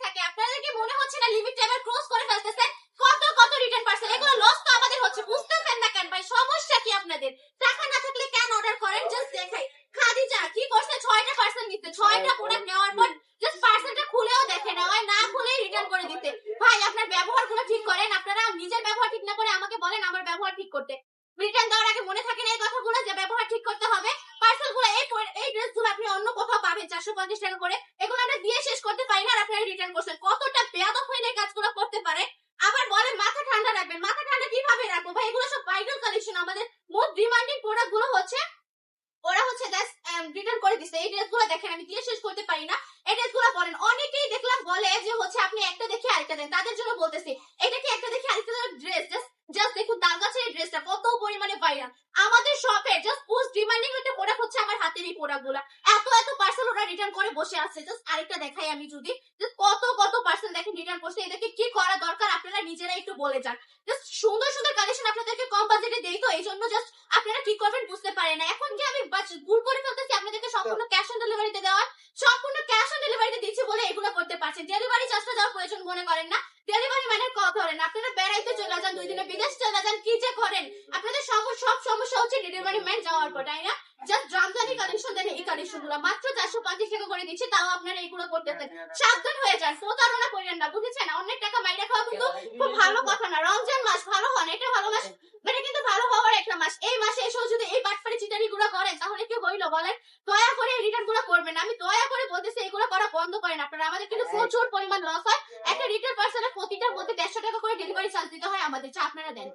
থাকে। আপনাদের কি মনে হচ্ছে না লিমিট এবার ক্রস করে ফেলতেছে? কত কত রিটার্ন পার্সেল, এগুলো লস তো আমাদের হচ্ছে, বুঝতেছেন না কেন ভাই? সমস্যা কি আপনাদের? টাকা না থাকলে কেন অর্ডার করেন? জাস্ট দেখাই খাদিজা কি করছে, 6টা পার্সেল নিতে, 6টা প্রোডাক্ট নেওয়ার পর জাস্ট পার্সেলটা খুলেও দেখে না, হয় না খুলে রিটার্ন করে দিতে। ভাই আপনার ব্যবহারগুলো ঠিক করেন, আপনারা নিজের ব্যবহার ঠিক না করে আমাকে বলেন আমার ব্যবহার ঠিক করতে। রিটার্ন দেওয়ার আগে মনে থাকে না এই কথাগুলো যে ব্যবহার ঠিক করতে হবে? পার্সেলগুলো এই ড্রেসগুলো আপনি অন্য কোথাও পাবেন 450 টাকা করে, এগুলো আমরা দিয়ে শেষ করতে পারি না আর আপনারা রিটার্ন করছেন। কতটা বেয়াদব হয়ে এই কাজগুলো করতে পারে? আবার বলেন মাথা ঠান্ডা রাখবেন। মাথা ঠান্ডা কিভাবে রাখবো ভাই? এগুলো সব ভাইরাল কালেকশন, আমাদের মোস্ট ডিমান্ডিং প্রোডাক্ট গুলো হচ্ছে ওরা হচ্ছে জাস্ট রিটার্ন করে দিছে। এই ড্রেসগুলো দেখেন আমি দিয়ে শেষ করতে পারি না। এই ড্রেসগুলো বলেন, অনেকেই দেখলাম বলে যে হচ্ছে আপনি একটা দেখে আরেকটা দেন, তাদের জন্য বলতেছি এটা কি একটা দেখে আরেকটা ড্রেস? জাস্ট দেখুন তার কাছে এই ড্রেসটা কত পরিমাণে ভাইরাল। আমাদের শপে জাস্ট মোস্ট ডিমান্ডিং একটা প্রোডাক্ট হচ্ছে আমার হাতের এই প্রোডাক্টগুলো। এত এত পার্সেল ওরা রিটার্ন করে বসে আছে। জাস্ট আরেকটা দেখাই আমি যদি, জাস্ট কত কত পার্সেল দেখেন রিটার্ন করছে। এদেরকে কি করা দরকার আপনারা নিজেরা একটু বলে যান। জাস্ট সুন্দর সুন্দর কালেকশন আপনাদেরকে কম বাজেটে দেই, তো এই জন্য জাস্ট আপনারা কি করবেন বুঝতে পারেন না। এখন কি আমি ভুল করে ফেলতেছি আপনাদেরকে সম্পূর্ণ ক্যাশ অন ডেলিভারিতে দেওয়া? সম্পূর্ণ ক্যাশ অন ডেলিভারিতে দিচ্ছি বলে এগুলো করতে পারছেন। ডেলিভারি চার্জটা দেওয়ার প্রয়োজন মনে করেন না। ডেলিভারি ম্যানের কল ধরেন, আপনারা বেড়াইতে চলে যান, 2 দিনে বিদেশ চলে যান, কি যে করেন আপনাদের সব সমস্যা হচ্ছে ডেলিভারি ম্যান যাওয়ার পর, তাই না? জাস্ট জামদানি কালেকশন দেখেন, এই কালেকশন গুলো মাত্র 450 টাকা করে দিচ্ছে, তাও আপনারা এইগুলো করতেছেন। সাবধান হয়ে যান, প্রতারণা করেন না, বুঝেছেন? অনেক টাকা মাইরা খাওয়া কিন্তু খুব ভালো কথা না। রমজান মাস ভালো হন, এটা ভালো মাস, এটা কিন্তু ভালো হওয়ার একটা মাস। এই মাসে এসেও যদি এই বাটপারি চিটারি গুলো করেন তাহলে কি হইলো বলেন? দয়া করে রিটার্ন গুলো করবেন না, আমি দয়া করে বলতেছি এগুলো করা বন্ধ করেন আপনারা। আমাদের কিন্তু প্রচুর পরিমাণ লস হয়। একটা রিটার্ন পার্সেলের প্রতিটার মধ্যে 150 টাকা করে ডেলিভারি চার্জ দিতে হয় আমাদের, যা আপনারা দেন।